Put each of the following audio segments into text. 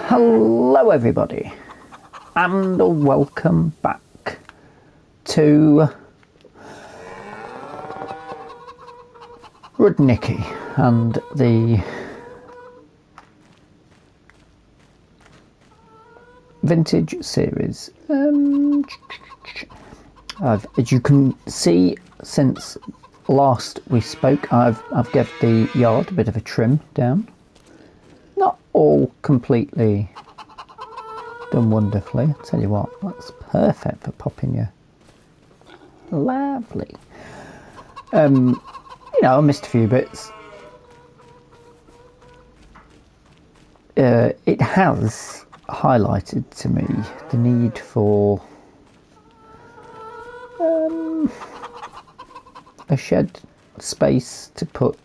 Hello everybody, and welcome back to Rudniki and the vintage series. As you can see, since last we spoke, I've given the yard a bit of a trim down. Not all completely done wonderfully. I'll tell you what, that's perfect for popping your lovely. You know, I missed a few bits. It has highlighted to me the need for a shed space to put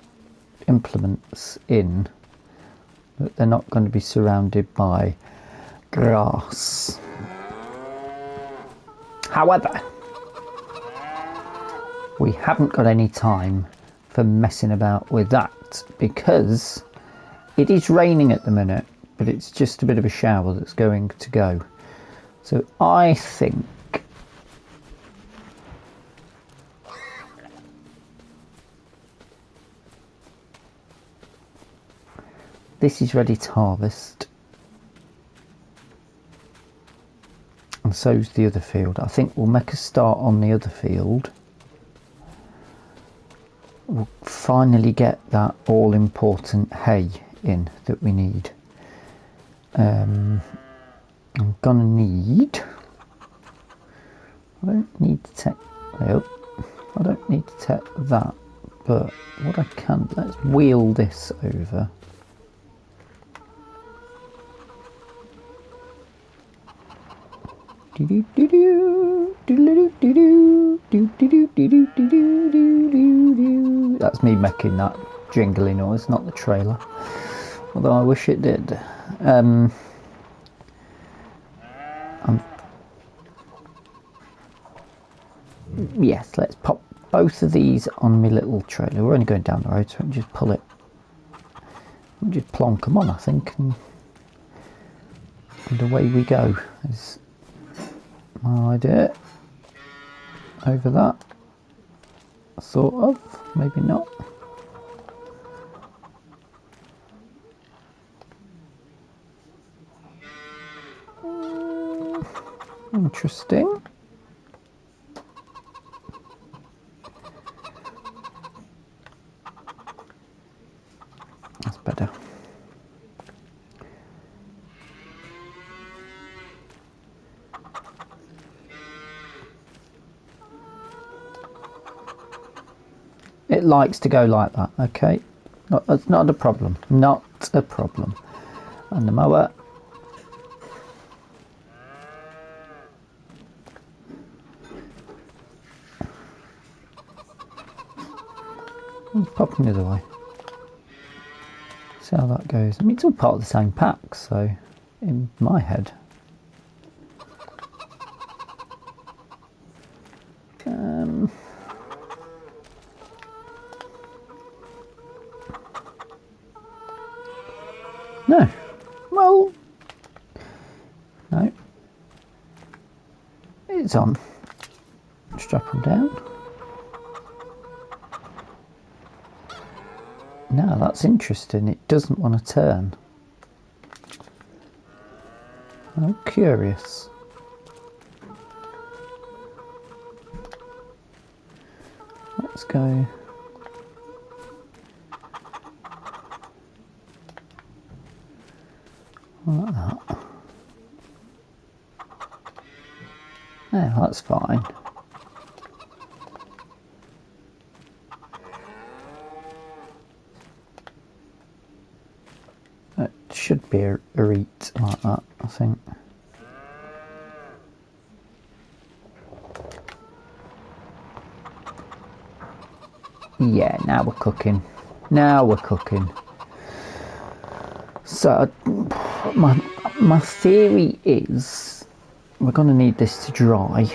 implements in, but they're not going to be surrounded by grass. However, we haven't got any time for messing about with that because it is raining at the minute, but it's just a bit of a shower that's going to go. So I think this is ready to harvest, and so's the other field. I think we'll make a start on the other field. We'll finally get that all important hay in that we need. I'm gonna need, I don't need to take that, but what I can, let's wheel this over. That's me making that jingly noise, not the trailer, although I wish it did. Yes, let's pop both of these on my little trailer. We're only going down the road, so I can just pull it, just plonk them on, I think, and away we go. Is my idea. Over that, sort of, maybe not. Interesting. That's better. It likes to go like that, okay? That's not a problem. Not a problem. And the mower. Popping the other way. See how that goes. I mean, it's all part of the same pack, so in my head. No. Well, no. It's on. Strap them down. Now that's interesting. It doesn't want to turn. I'm curious. Let's go. Like that. Yeah, that's fine. It should be a reet like that, I think. Yeah, now we're cooking. Now we're cooking. So, my theory is we're going to need this to dry.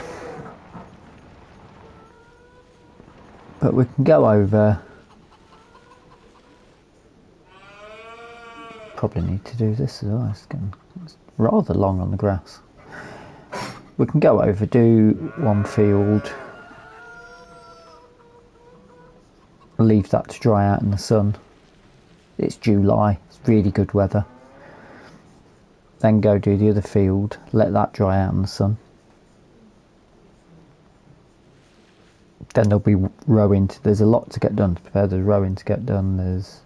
But we can go over. Probably need to do this as well. It's rather long on the grass. We can go over, do one field, leave that to dry out in the sun. It's July, it's really good weather. Then go do the other field, let that dry out in the sun. Then there'll be rowing. There's a lot to get done to prepare. There's rowing to get done. There's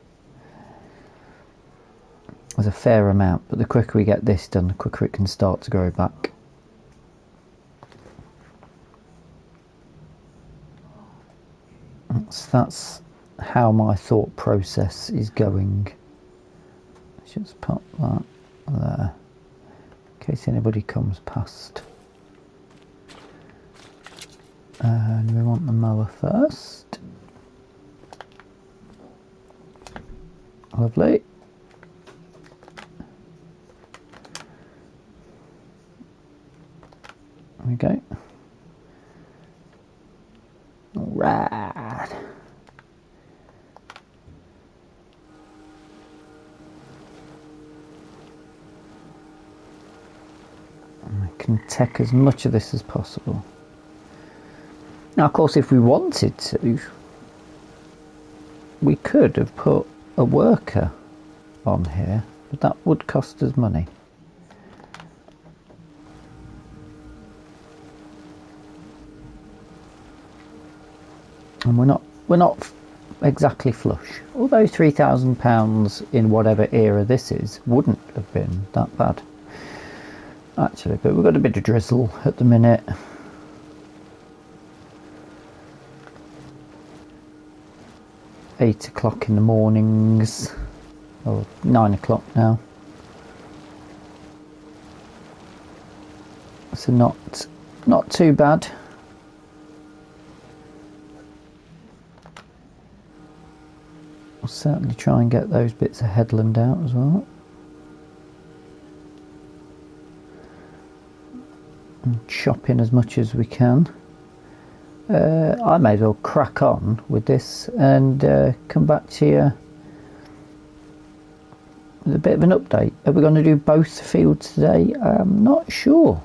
a fair amount, but the quicker we get this done, the quicker it can start to grow back. That's how my thought process is going. Let's just pop that there in case anybody comes past. And we want the mower first. Lovely. There we go. All right. I can take as much of this as possible. Now, of course, if we wanted to, we could have put a worker on here, but that would cost us money. And we're not exactly flush. Although £3,000 in whatever era this is wouldn't have been that bad, actually. But we've got a bit of drizzle at the minute. £8 in the mornings, or 9 o'clock now. So not too bad. We'll certainly try and get those bits of headland out as well. And chop in as much as we can. I may as well crack on with this and come back to you with a bit of an update. Are we going to do both fields today? I'm not sure.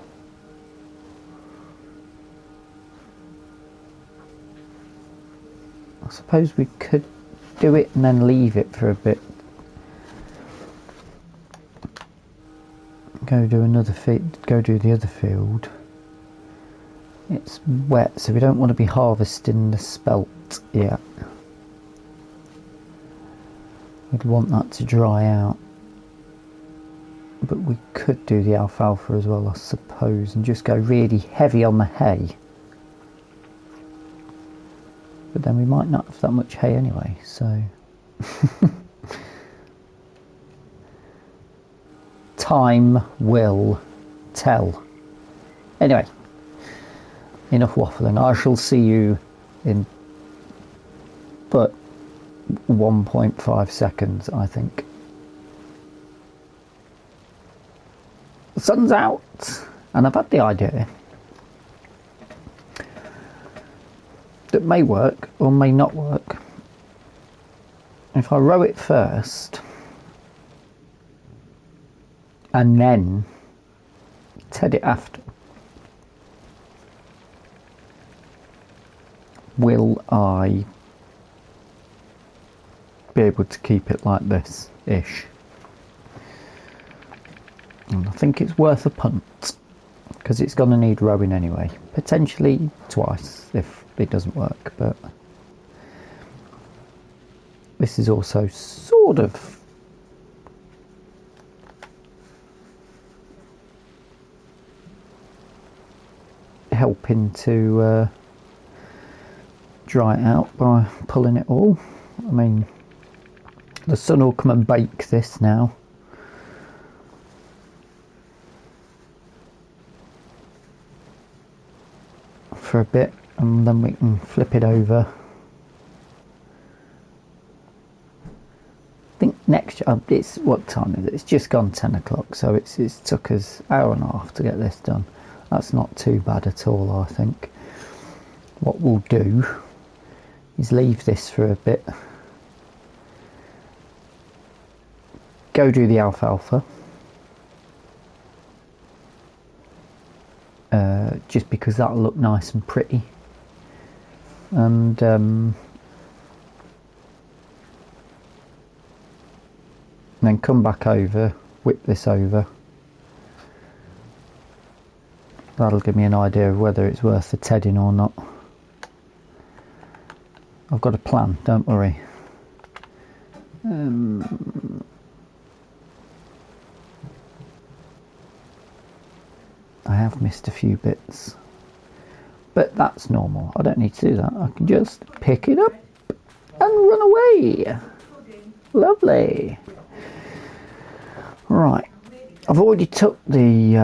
I suppose we could do it and then leave it for a bit. Go do another field. Go do the other field. It's wet, so we don't want to be harvesting the spelt yet. We'd want that to dry out. But we could do the alfalfa as well, I suppose, and just go really heavy on the hay. But then we might not have that much hay anyway, so... Time will tell. Anyway, enough waffling. I shall see you in but 1.5 seconds, I think. The sun's out, and I've had the idea that may work or may not work. If I row it first and then ted it after, will I be able to keep it like this ish? And I think it's worth a punt, because it's going to need rowing anyway, potentially twice if it doesn't work. But this is also sort of helping to dry it out by pulling it all. I mean, the sun will come and bake this now. For a bit, and then we can flip it over. I think next, it's, what time is it? It's just gone 10 o'clock, so it's took us an hour and a half to get this done. That's not too bad at all, I think. What we'll do is leave this for a bit. Go do the alfalfa. Just because that'll look nice and pretty. And then come back over, whip this over. That'll give me an idea of whether it's worth the tedding or not. I've got a plan, don't worry. I have missed a few bits, but that's normal. I don't need to do that. I can just pick it up and run away. Lovely. Right, I've already took the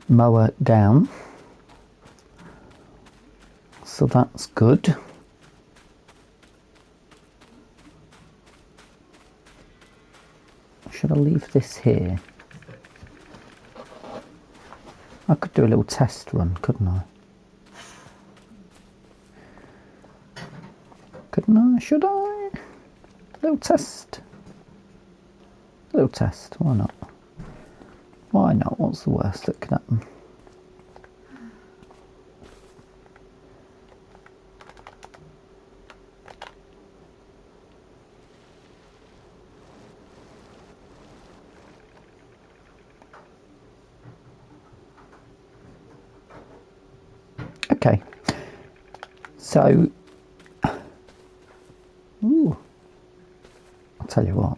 mower down, so that's good. Should I leave this here? I could do a little test run, couldn't I? Couldn't I? Should I? Little test. Little test. Why not? Why not? What's the worst that could happen? Okay, so, ooh, I'll tell you what,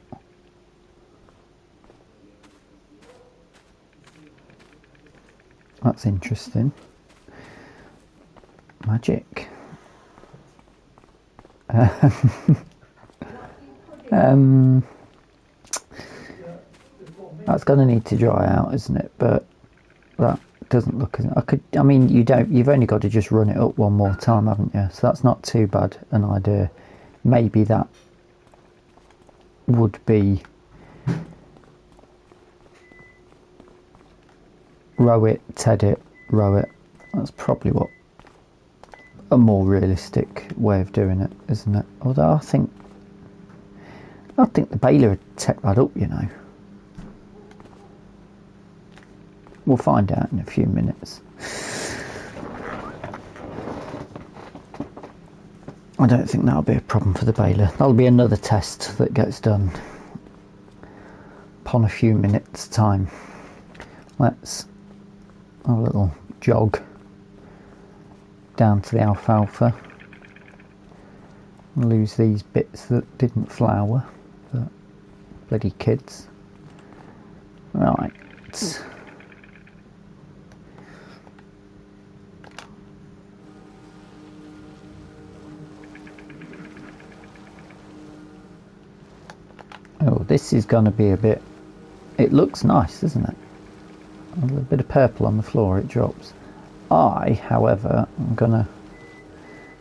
that's interesting, magic. That's going to need to dry out, isn't it? But that doesn't look as I mean, you've only got to just run it up one more time, haven't you? So that's not too bad an idea. Maybe that would be row it, ted it, row it. That's probably what a more realistic way of doing it, isn't it? Although I think the baler would take that up, you know. We'll find out in a few minutes. I don't think that'll be a problem for the baler. That'll be another test that gets done upon a few minutes time. Let's have a little jog down to the alfalfa. Lose these bits that didn't flour. But bloody kids. Right. Oh, this is going to be a bit... It looks nice, doesn't it? A little bit of purple on the floor, it drops. I, however, am going to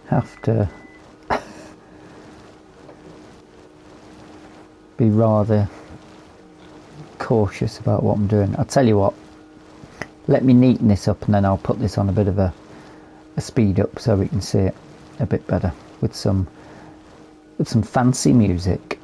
have to be rather cautious about what I'm doing. I'll tell you what, let me neaten this up and then I'll put this on a bit of a speed up so we can see it a bit better with some fancy music.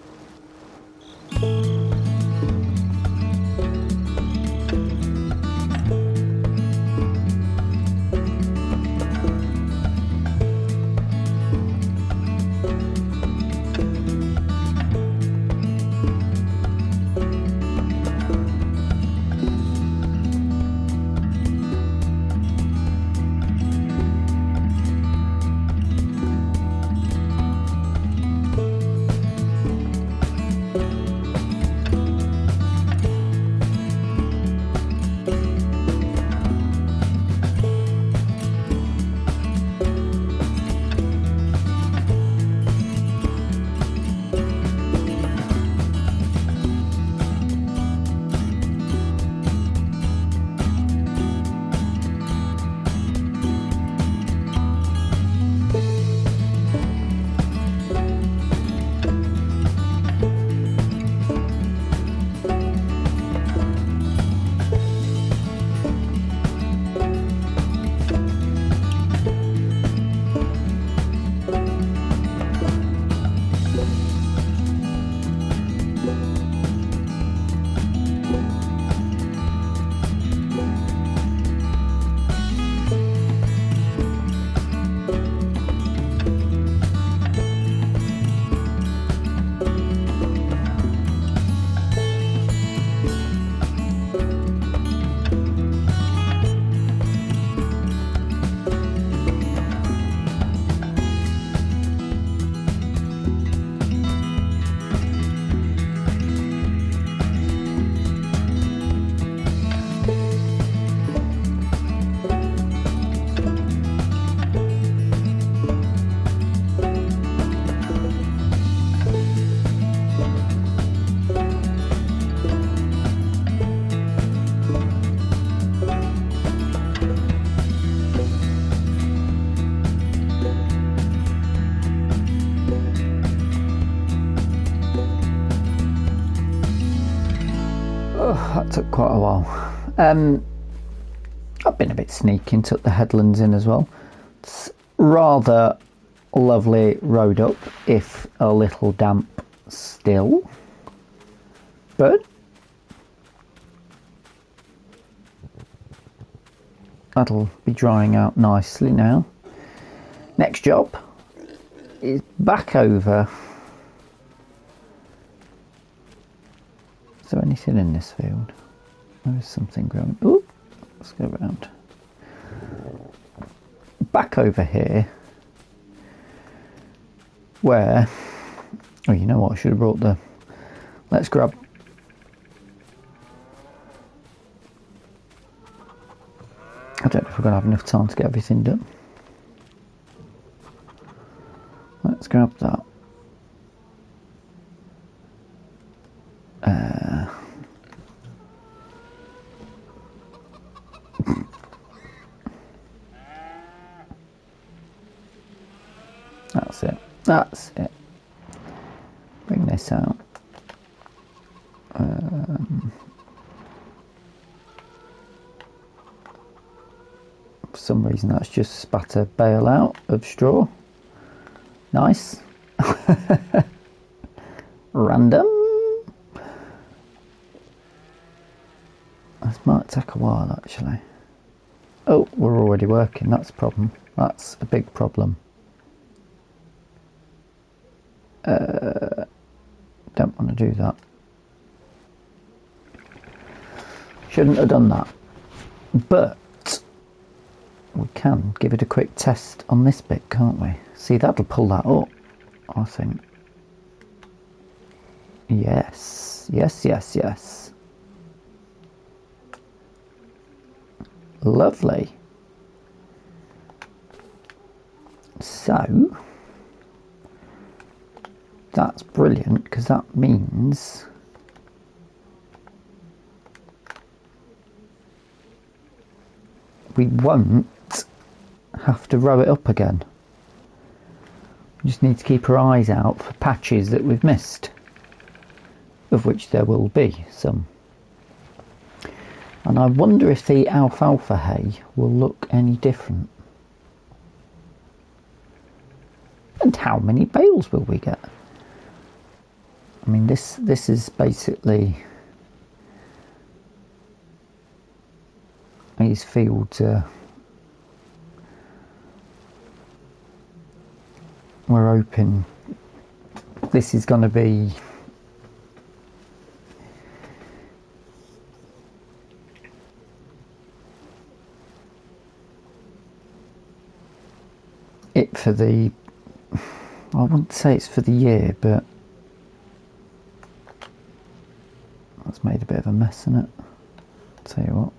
took quite a while. I've been a bit sneaky and took the headlands in as well. It's rather lovely road up, if a little damp still, but that'll be drying out nicely now. Next job is back over. Is there anything in this field? There is something growing. Ooh, let's go around. Back over here, where, oh, you know what, I should have brought the, let's grab, I don't know if we're going to have enough time to get everything done. Let's grab that. That's it. That's it. Bring this out. For some reason that's just spat a bale out of straw. Nice. Random. This might take a while actually. Oh, we're already working. That's a problem. That's a big problem. Don't want to do that. Shouldn't have done that. But we can give it a quick test on this bit, can't we? See, that'll pull that up, I think. Yes, yes, yes, yes. Lovely. So that's brilliant, because that means we won't have to row it up again. We just need to keep our eyes out for patches that we've missed, of which there will be some. And I wonder if the alfalfa hay will look any different. And how many bales will we get? I mean, this is basically, these fields we're hoping this is going to be it for the, I wouldn't say it's for the year, but that's made a bit of a mess in it. Tell you what,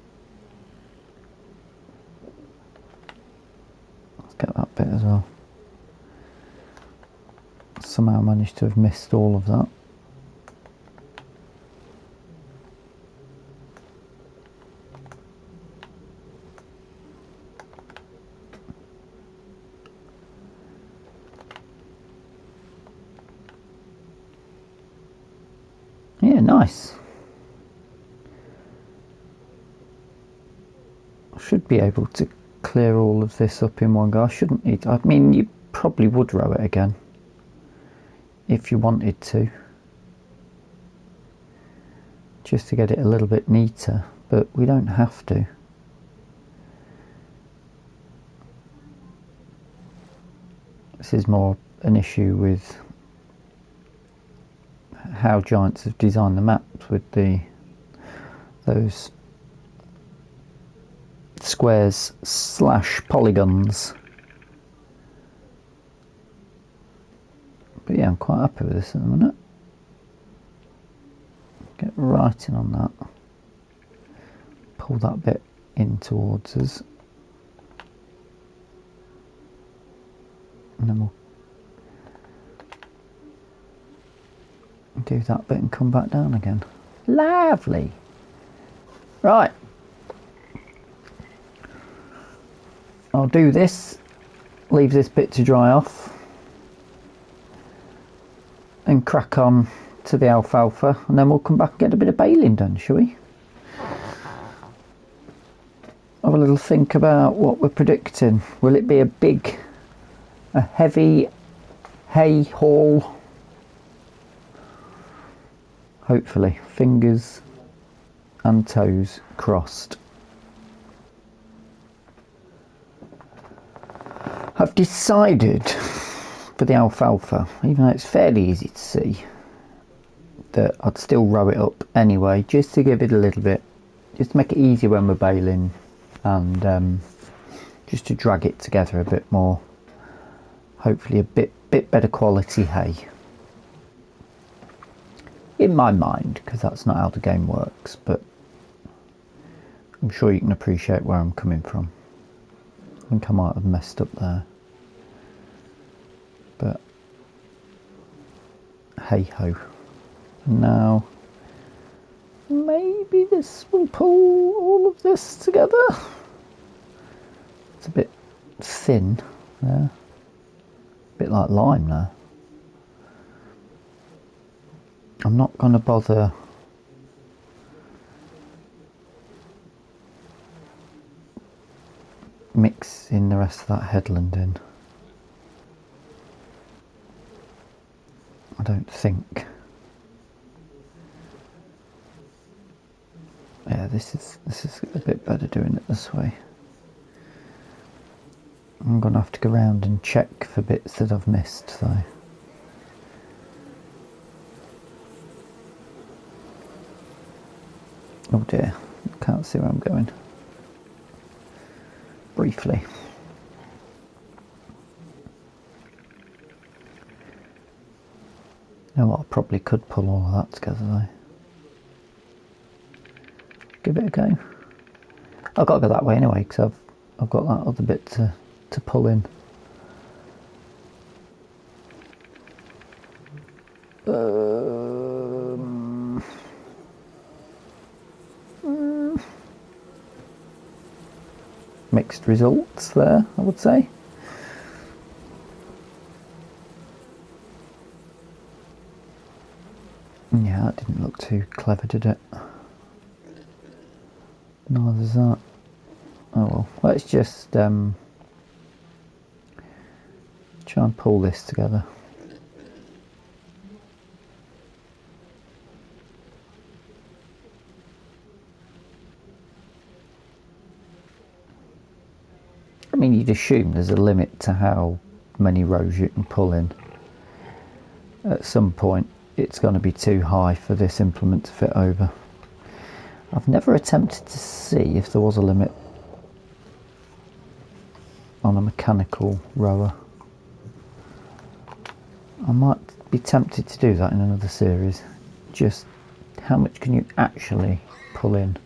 let's get that bit as well. Somehow managed to have missed all of that. Yeah, nice. I should be able to clear all of this up in one go. I shouldn't need, I mean, you probably would row it again if you wanted to, just to get it a little bit neater, but we don't have to. This is more an issue with how Giants have designed the maps with those squares / polygons. But yeah, I'm quite happy with this at the minute. Get right in on that. Pull that bit in towards us. And then we'll do that bit and come back down again. Lovely. Right. I'll do this, leave this bit to dry off, and crack on to the alfalfa, and then we'll come back and get a bit of baling done, shall we? have a little think about what we're predicting. Will it be a heavy hay haul? Hopefully, fingers and toes crossed. I've decided for the alfalfa, even though it's fairly easy to see, that I'd still row it up anyway, just to give it a little bit, just to make it easier when we're baling, and just to drag it together a bit more. Hopefully a bit better quality hay. In my mind, because that's not how the game works, but I'm sure you can appreciate where I'm coming from. I think I might have messed up there. But hey ho. Now maybe this will pull all of this together. It's a bit thin there. A bit like lime there. I'm not going to bother mixing the rest of that headland in. I don't think. Yeah, this is a bit better doing it this way. I'm going to have to go around and check for bits that I've missed though. Oh dear, can't see where I'm going. Briefly. You know what, I probably could pull all of that together though. Give it a go. I've got to go that way anyway, because I've got that other bit to pull in. Mixed results there, I would say. Yeah, that didn't look too clever, did it? Neither's that. Oh well, let's just try and pull this together. I mean, you'd assume there's a limit to how many rows you can pull in. At some point it's going to be too high for this implement to fit over. I've never attempted to see if there was a limit on a mechanical rower. I might be tempted to do that in another series. Just how much can you actually pull in?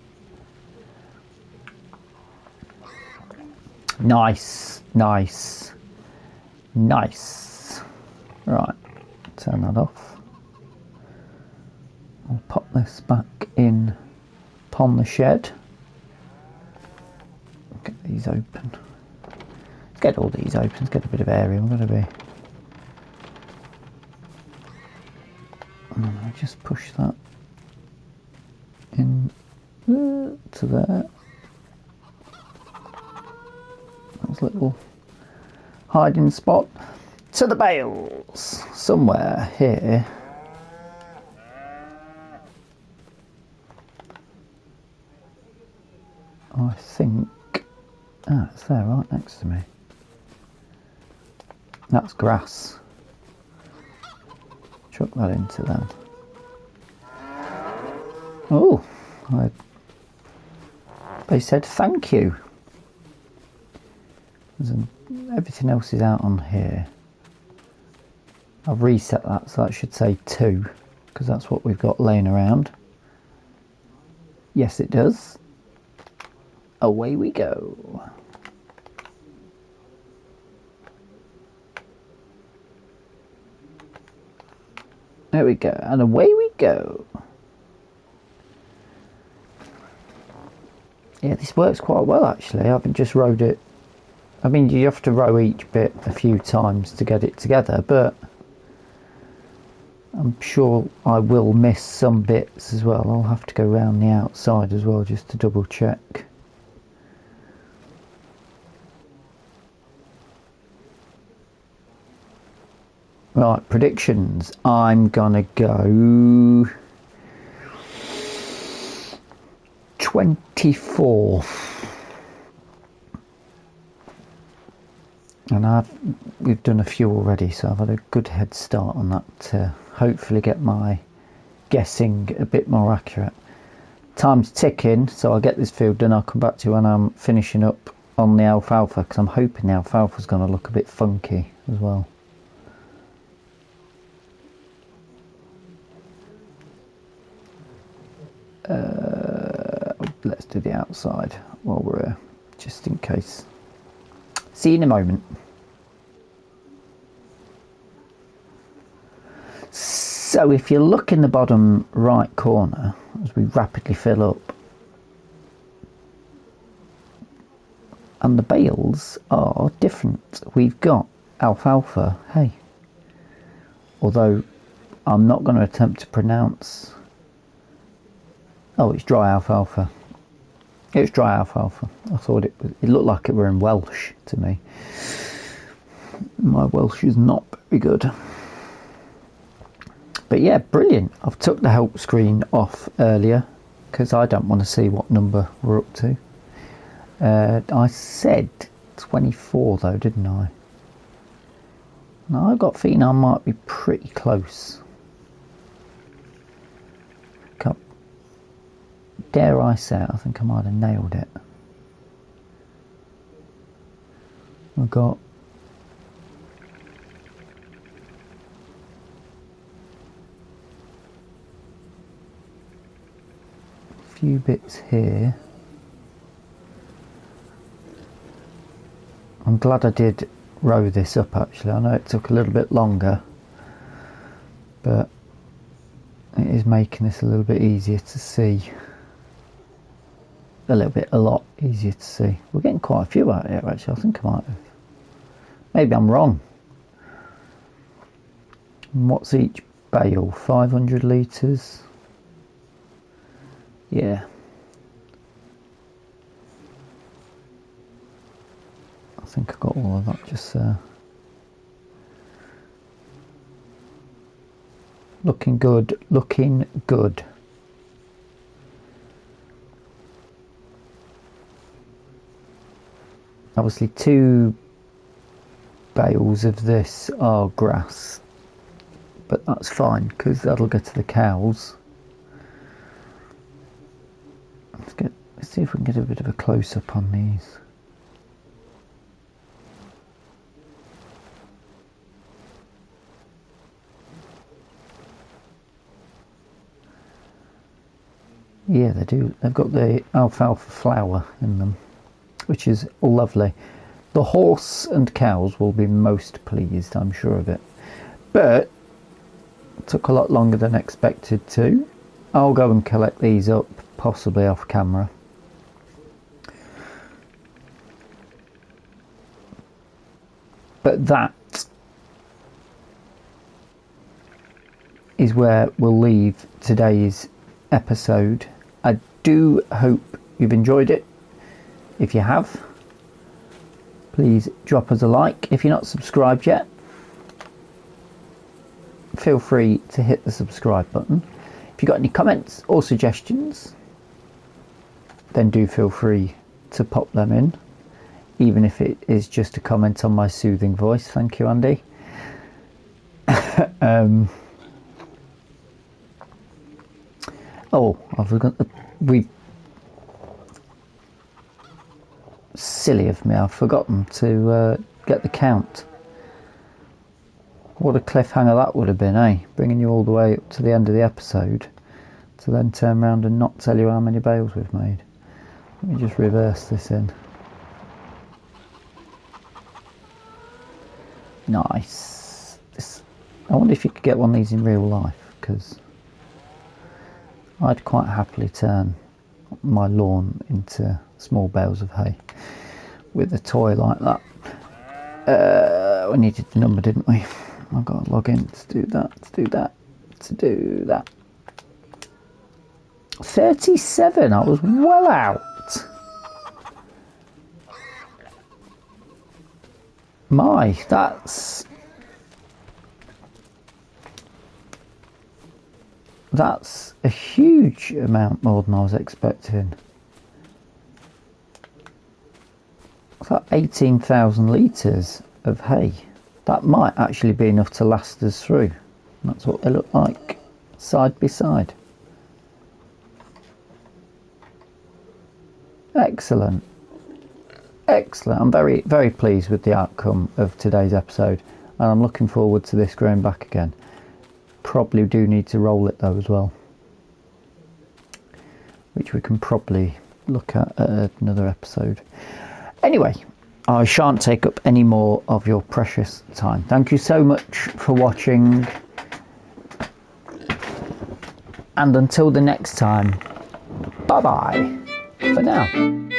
Nice, nice, nice. Right, turn that off. I'll pop this back in upon the shed. Get these open. Let's get all these open, let's get a bit of area. I'm going to be... I'll just push that in to there. That's a little hiding spot. To the bales! Somewhere here. I think... Ah, it's there right next to me. That's grass. Chuck that into them. Oh, they said thank you. Everything else is out on here. I've reset that, so that should say 2, because that's what we've got laying around. Yes, it does. Away we go. There we go, and away we go. Yeah, this works quite well actually. I've just rowed it. I mean, you have to row each bit a few times to get it together, but I'm sure I will miss some bits as well. I'll have to go round the outside as well just to double check. Right, predictions. I'm gonna go 24. And we've done a few already, so I've had a good head start on that to hopefully get my guessing a bit more accurate. Time's ticking, so I'll get this field done. I'll come back to you when I'm finishing up on the alfalfa, because I'm hoping the alfalfa's going to look a bit funky as well. Let's do the outside while we're here, just in case. See you in a moment. So if you look in the bottom right corner, as we rapidly fill up, and the bales are different. We've got alfalfa hay, although I'm not going to attempt to pronounce. Oh, it's dry alfalfa. It's dry alfalfa. I thought it looked like it were in Welsh to me. My Welsh is not very good. But yeah, brilliant. I've took the help screen off earlier because I don't want to see what number we're up to. I said 24 though, didn't I? Now I've got a feeling I might be pretty close. Dare I say it, I think I might have nailed it. We've got a few bits here. I'm glad I did row this up actually. I know it took a little bit longer, but it is making this a little bit easier to see. A lot easier to see. We're getting quite a few out here actually. I think I might have. Maybe I'm wrong. And what's each bale? 500 litres? Yeah. I think I got all of that just there. Looking good, looking good. Obviously 2 bales of this are grass, but that's fine because that'll go to the cows. Let's see if we can get a bit of a close-up on these. Yeah, they do. They've got the alfalfa flour in them, which is lovely. The horse and cows will be most pleased, I'm sure of it. But it took a lot longer than expected to. I'll go and collect these up, possibly off camera. But that is where we'll leave today's episode. I do hope you've enjoyed it. If you have, please drop us a like. If you're not subscribed yet, feel free to hit the subscribe button. If you've got any comments or suggestions, then do feel free to pop them in, even if it is just a comment on my soothing voice. Thank you, Andy. Oh, I forgot. Silly of me, I've forgotten to get the count. What a cliffhanger that would have been, eh? Bringing you all the way up to the end of the episode to then turn around and not tell you how many bales we've made. Let me just reverse this in. Nice. I wonder if you could get one of these in real life, because I'd quite happily turn my lawn into small bales of hay with a toy like that. We needed the number, didn't we? I've got to log in to do that. 37. I was well out. My, that's That's a huge amount more than I was expecting. It's like 18,000 litres of hay. That might actually be enough to last us through. That's what they look like, side by side. Excellent. Excellent. I'm very, very pleased with the outcome of today's episode, and I'm looking forward to this growing back again. Probably do need to roll it though as well, which we can probably look at another episode. Anyway, I shan't take up any more of your precious time. Thank you so much for watching, and until the next time, bye bye for now.